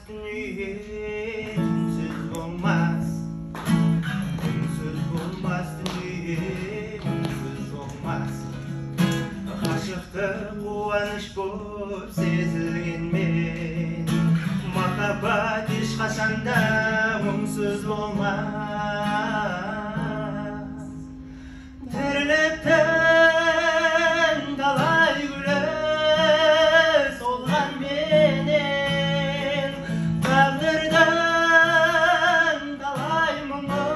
dünya ünsüz olmaz. Ünsüz olmaz dünya ünsüz olmaz. Aşıqda quvanish ko'p sezilganmen. Muhabbat hech qachonda unsiz bo'lmas. Tirilibdan talay gullar solgan menen, taqdirdan talay muңu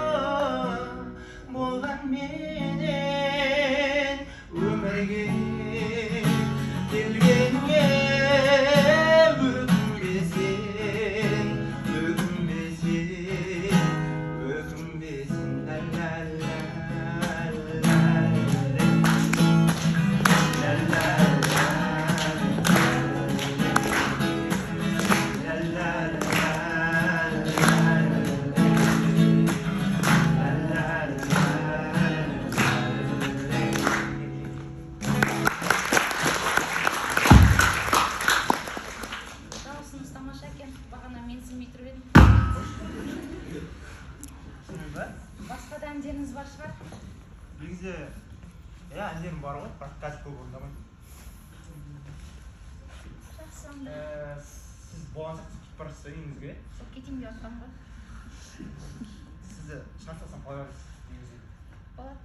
bo'lgan menen. Ömürge kelgenge ökünbesin, ökünbesin, ökünbesin. La la la la la la Dауысыңыз тамаша екен. Бағана менсінбей тұрып едім. Басқа да әндеріңіз бар шығар? Негізі, әндерім бар ғой, бірақ қазір көп орындамаймын. Жақсы онда. Сіз болған сияқты кетіп бара жатсыз үйіңізге. Сол кетейін деп жатқам ғой. Сізді шын айтсам қалай барасыз негізі? Болады.